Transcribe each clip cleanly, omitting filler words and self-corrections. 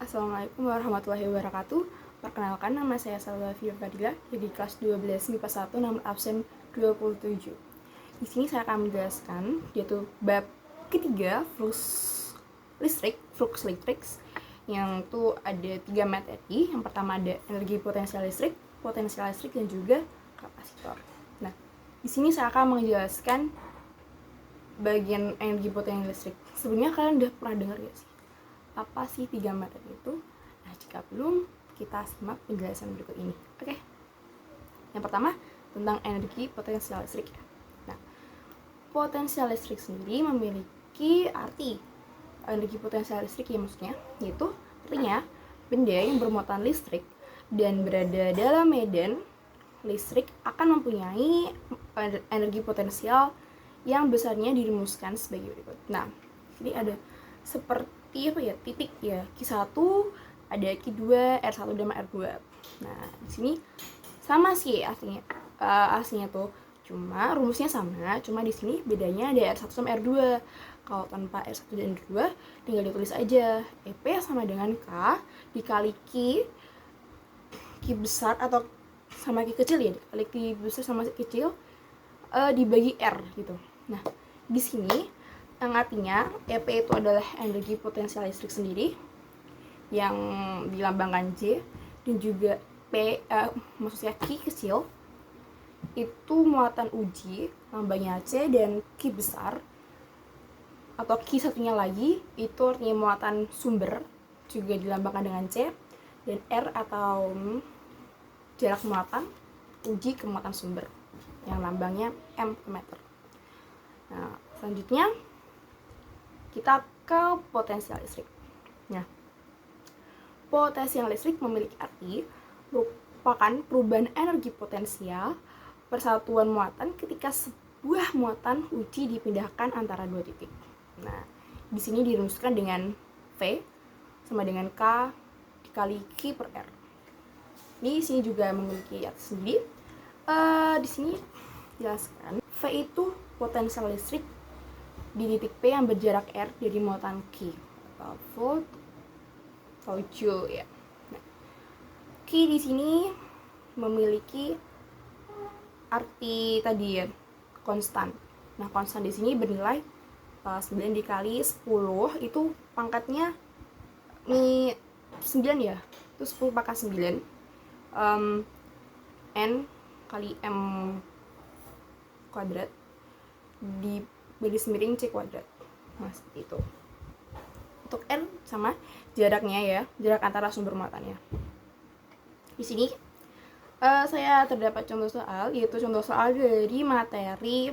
Assalamualaikum warahmatullahi wabarakatuh. Perkenalkan, nama saya Salwa Fadila dari kelas 12 MIPA 1 nomor absen 27. Di sini saya akan menjelaskan yaitu bab ketiga flux listrik, yang itu ada 3 materi. Yang pertama ada energi potensial listrik, dan juga kapasitor. Nah, di sini saya akan menjelaskan bagian energi potensial listrik. Sebenarnya kalian udah pernah dengar ya sih? Apa sih 3 materi itu? Nah, jika belum, kita simak penjelasan berikut ini. Oke. Yang pertama, tentang energi potensial listrik. Nah, potensial listrik sendiri memiliki arti energi potensial listrik ya maksudnya, yaitu artinya benda yang bermuatan listrik dan berada dalam medan listrik akan mempunyai energi potensial yang besarnya dirumuskan sebagai berikut. Nah, ini ada seperti titik ya, Q1 ada Q2, R1 dan R2. Nah, di sini sama sih aslinya tuh, cuma rumusnya sama, cuma di sini bedanya ada R1 sama R2. Kalau tanpa R1 dan R2 tinggal ditulis aja EP sama dengan K dikali Q besar atau sama Q kecil ya, dikali Q besar sama Q kecil dibagi R gitu. Nah, di sini yang artinya EP itu adalah energi potensial listrik sendiri yang dilambangkan J, dan juga maksudnya Q kecil itu muatan uji lambangnya C, dan Q besar atau Q satunya lagi itu artinya muatan sumber juga dilambangkan dengan C, dan R atau jarak muatan uji ke muatan sumber yang lambangnya M per meter. Nah, selanjutnya kita ke potensial listrik. Nah, potensial listrik memiliki arti merupakan perubahan energi potensial persatuan muatan ketika sebuah muatan uji dipindahkan antara dua titik. Nah, di sini dirumuskan dengan V sama dengan K dikali Q per R. Di sini juga memiliki arti sendiri. Di sini jelaskan V itu potensial listrik di titik P yang berjarak R dari muatan Q atau volt atau joule ya. Nah, Q di sini memiliki arti tadi ya, konstan. Nah, konstan di sini bernilai 9 dikali 10 itu pangkatnya 9 ya. Itu 10 pangkat 9. N kali M kuadrat di garis miring C kuadrat. Nah, seperti itu. Untuk R sama jaraknya ya, jarak antara sumber muatannya. Di sini saya terdapat contoh soal, yaitu contoh soal dari materi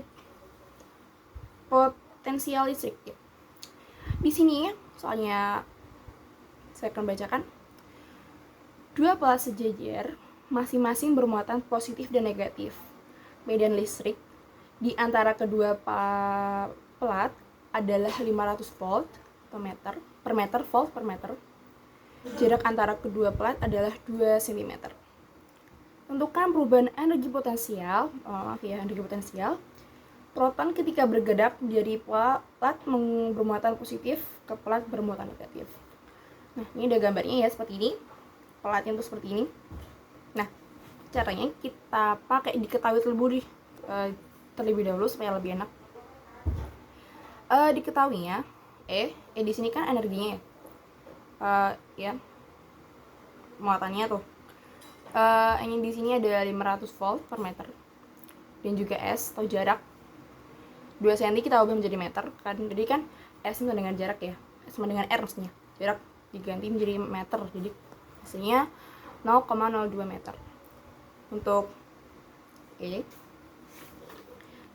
potensial listrik. Di sini soalnya saya akan bacakan. Dua pelat sejajar masing-masing bermuatan positif dan negatif. Medan listrik di antara kedua pelat adalah 500 volt per meter, volt per meter. Jarak antara kedua pelat adalah 2 cm. Tentukan perubahan energi potensial, energi potensial proton ketika bergerak dari pelat bermuatan positif ke pelat bermuatan negatif. Nah, ini ada gambarnya ya, seperti ini. Pelatnya tuh seperti ini. Nah, caranya kita pakai diketahui terlebih dahulu supaya lebih enak. Diketahuinya di sini kan energinya ya, muatannya tuh ini di sini ada 500 volt per meter, dan juga S atau jarak 2 cm kita ubah menjadi meter kan, jadi kan S sama dengan jarak ya, sama dengan R maksudnya, jarak diganti menjadi meter, jadi hasilnya 0,02 meter. Untuk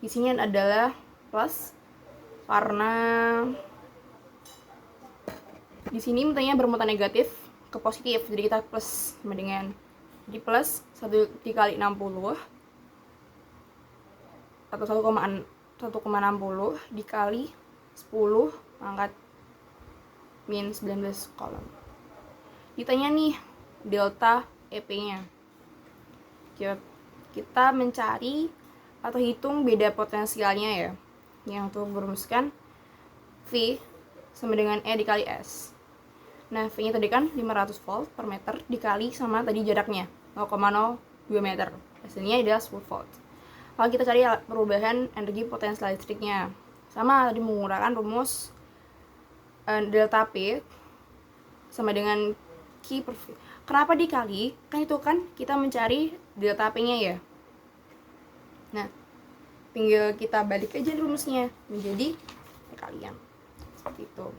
di sini adalah plus karena di sini mintanya bermuatan negatif ke positif, jadi kita plus sama dengan, jadi plus 1 dikali 60 atau 1,60 dikali 10 pangkat min 19 kolom. Ditanya nih delta EP nya, kita mencari atau hitung beda potensialnya ya, yang tuh merumuskan V sama dengan E dikali S. Nah, V-nya tadi kan 500 volt per meter dikali sama tadi jaraknya 0,02 meter. Hasilnya adalah 10 volt. Kalau kita cari perubahan energi potensial listriknya, sama tadi menggunakan rumus delta P sama dengan Q per V. Kenapa dikali? Kan itu kan kita mencari delta P-nya ya. Nah, tinggal kita balik aja rumusnya menjadi perkalian. Seperti itu.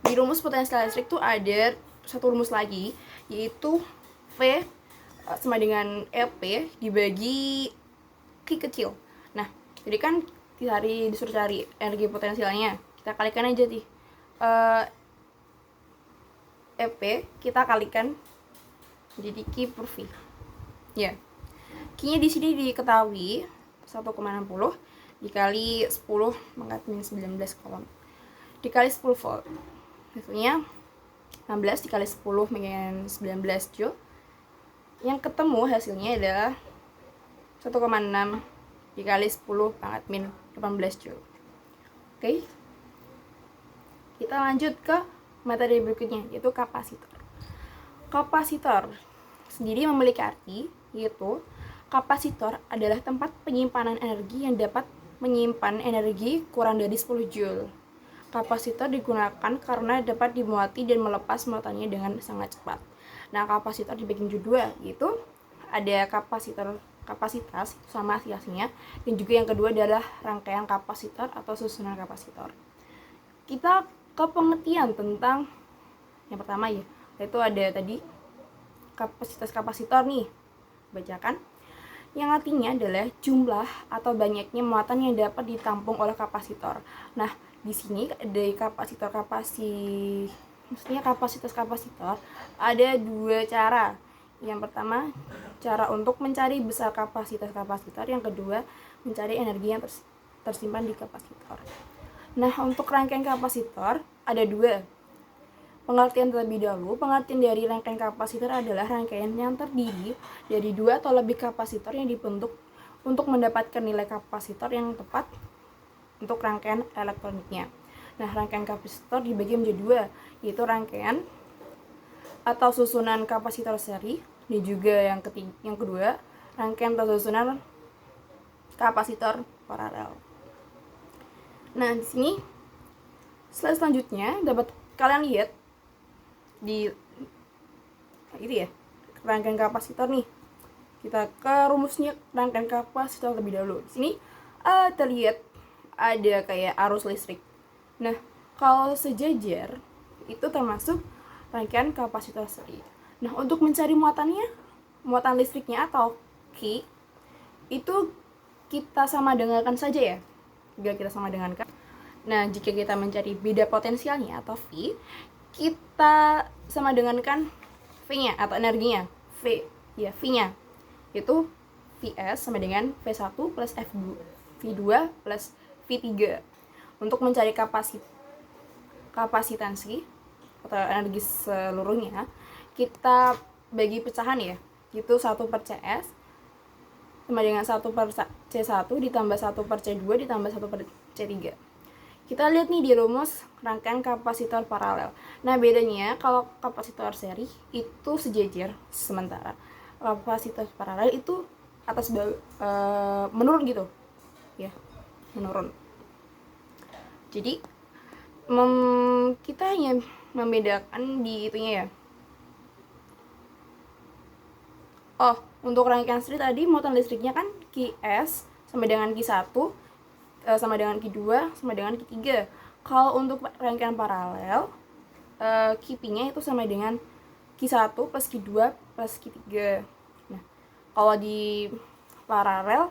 Di rumus potensial listrik tuh ada satu rumus lagi, yaitu V sama dengan LP dibagi Q kecil. Nah, jadi kan disuruh cari energi potensialnya, kita kalikan aja nih. EP kita kalikan jadi Q per V. Ya. Q-nya di sini diketahui 1,60 dikali 10 pangkat minus 19 kolom. Dikali 10 volt. Hasilnya 16 dikali 10 minus 19 joule. Yang ketemu hasilnya adalah 1,6 dikali 10 pangkat min 18 joule. Oke. Kita lanjut ke materi berikutnya, yaitu kapasitor. Kapasitor sendiri memiliki arti, yaitu kapasitor adalah tempat penyimpanan energi yang dapat menyimpan energi kurang dari 10 joule. Kapasitor digunakan karena dapat dimuati dan melepas muatannya dengan sangat cepat. Nah, kapasitor dibagi menjadi dua, yaitu ada kapasitas sama asli-aslinya, dan juga yang kedua adalah rangkaian kapasitor atau susunan kapasitor. Kita ke pengertian tentang yang pertama ya, yaitu ada tadi kapasitas kapasitor nih, bacakan, yang artinya adalah jumlah atau banyaknya muatan yang dapat ditampung oleh kapasitor. Nah, di sini dari maksudnya kapasitas kapasitor ada dua cara. Yang pertama, cara untuk mencari besar kapasitas kapasitor, yang kedua mencari energi yang tersimpan di kapasitor. Nah, untuk rangkaian kapasitor ada dua. Pengertian terlebih dahulu, pengertian dari rangkaian kapasitor adalah rangkaian yang terdiri dari dua atau lebih kapasitor yang dibentuk untuk mendapatkan nilai kapasitor yang tepat untuk rangkaian elektroniknya. Nah, rangkaian kapasitor dibagi menjadi dua, yaitu rangkaian atau susunan kapasitor seri, dan juga yang kedua, rangkaian atau susunan kapasitor paralel. Nah, di sini slide selanjutnya dapat kalian lihat di itu ya, rangkaian kapasitor nih. Kita ke rumusnya rangkaian kapasitor lebih dahulu. Di sini terlihat ada kayak arus listrik. Nah, kalau sejajar itu termasuk rangkaian kapasitor seri. Nah, untuk mencari muatan listriknya atau Q, itu kita sama dengarkan saja ya. Jika kita sama dengankan. Nah, jika kita mencari beda potensialnya atau V, kita sama dengankan V-nya atau energinya. V-nya itu Vs sama dengan V1 plus V2 plus V3. Untuk mencari kapasitansi atau energi seluruhnya, kita bagi pecahan ya, itu 1 per CS sama dengan 1 per C1 ditambah 1 per C2 ditambah 1 per C3. Kita lihat nih di rumus rangkaian kapasitor paralel. Nah, bedanya kalau kapasitor seri itu sejajar, sementara kapasitor paralel itu atas menurun gitu. Ya, menurun. Jadi kita hanya membedakan di itunya ya. Oh, untuk rangkaian seri tadi muatan listriknya kan Qs sama dengan Q1 sama dengan Q2 sama dengan Q3. Kalau untuk rangkaian paralel, Qp-nya itu sama dengan Q1 plus Q2 plus Q3. Nah, kalau di paralel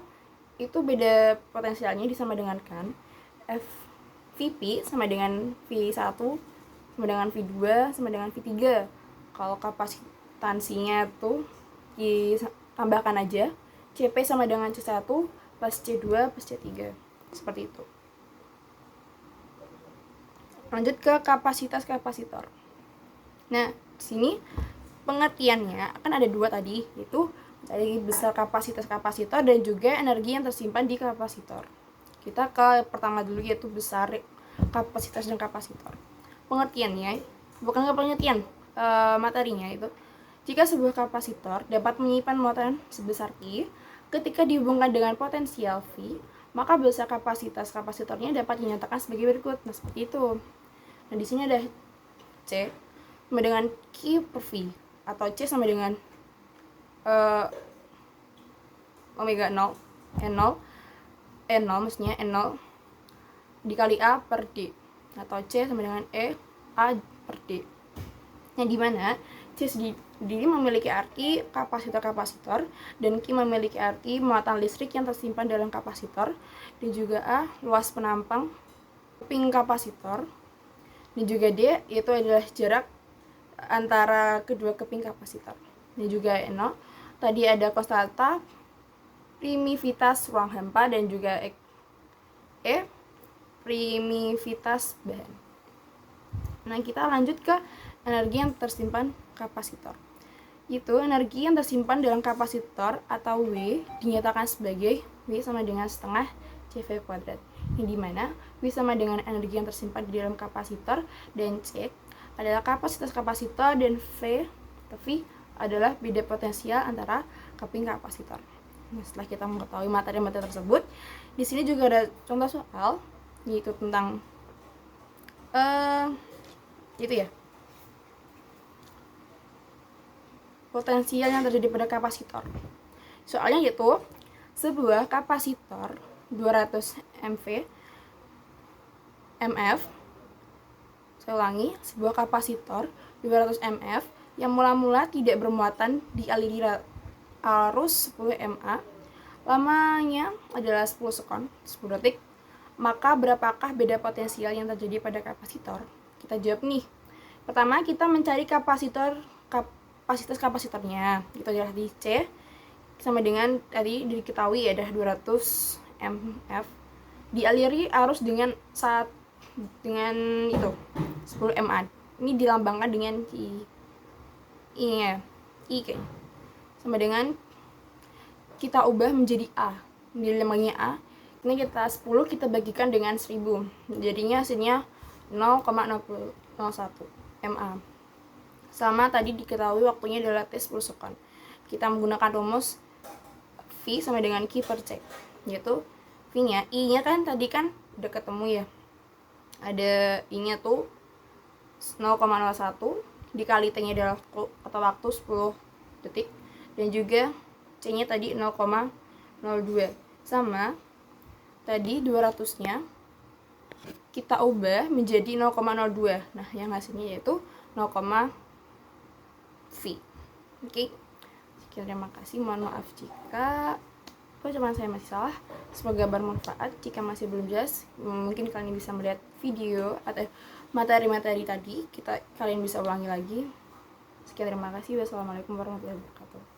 itu beda potensialnya disama dengankan Vp sama dengan V1 sama dengan V2 sama dengan V3. Kalau kapasitansinya tuh ditambahkan aja Cp sama dengan C1 plus C2 plus C3, seperti itu. Lanjut ke kapasitas kapasitor. Nah, di sini pengertiannya akan ada dua tadi, yaitu dari besar kapasitas kapasitor dan juga energi yang tersimpan di kapasitor. Kita ke pertama dulu, yaitu besar kapasitas dan kapasitor. pengertiannya, bukan pengertian, materinya itu. Jika sebuah kapasitor dapat menyimpan muatan sebesar I, ketika dihubungkan dengan potensial V, maka besar kapasitas kapasitornya dapat dinyatakan sebagai berikut. Nah, seperti itu. Nah, di sini ada C sama dengan Q per V, atau C sama dengan omega 0, N0 maksudnya N0 dikali A per D, atau C sama dengan A per D. Nah, dimana C sendiri memiliki arti kapasitor-kapasitor dan Q memiliki arti muatan listrik yang tersimpan dalam kapasitor, dan juga A luas penampang keping kapasitor, dan juga D itu adalah jarak antara kedua keping kapasitor. Dan juga N0 tadi ada konstanta primivitas ruang hampa, dan juga E primivitas bahan. Nah, kita lanjut ke energi yang tersimpan kapasitor. Itu energi yang tersimpan dalam kapasitor atau W dinyatakan sebagai W sama dengan setengah CV kuadrat, yang dimana W sama dengan energi yang tersimpan di dalam kapasitor, dan C adalah kapasitas kapasitor, dan V adalah beda potensial antara keping kapasitor. Nah, setelah kita mengetahui materi-materi tersebut, di sini juga ada contoh soal, yaitu tentang potensial yang terjadi pada kapasitor. Soalnya yaitu sebuah kapasitor 200 mF, saya ulangi, sebuah kapasitor 200 mF yang mula-mula tidak bermuatan dialiri arus 10 mA, lamanya adalah 10 sekon, 10 detik, maka berapakah beda potensial yang terjadi pada kapasitor? Kita jawab nih. Pertama, kita mencari kapasitas kapasitornya. Kita lihat di C sama dengan tadi diketahui ada 200 mF dialiri arus dengan itu 10 mA. Ini dilambangkan dengan I kayaknya. Sama dengan kita ubah menjadi A. Dilambangnya A. Ini kita 10 kita bagikan dengan 1000. Jadinya hasilnya 0,01 mA. Sama tadi diketahui waktunya adalah T10 sekon. Kita menggunakan rumus V sama dengan Q per C, yaitu V-nya, I-nya kan tadi kan udah ketemu ya. Ada I-nya tuh 0,01 dikali T-nya adalah atau waktu 10 detik, dan juga C-nya tadi 0,02. Sama tadi 200-nya kita ubah menjadi 0,02. Nah, yang hasilnya yaitu 0, V. Oke. Sekian, terima kasih. Mohon maaf jika ucapan saya masih salah. Semoga bermanfaat. Jika masih belum jelas, mungkin kalian bisa melihat video atau materi-materi tadi. Kalian bisa ulangi lagi. Sekian, terima kasih. Wassalamualaikum warahmatullahi wabarakatuh.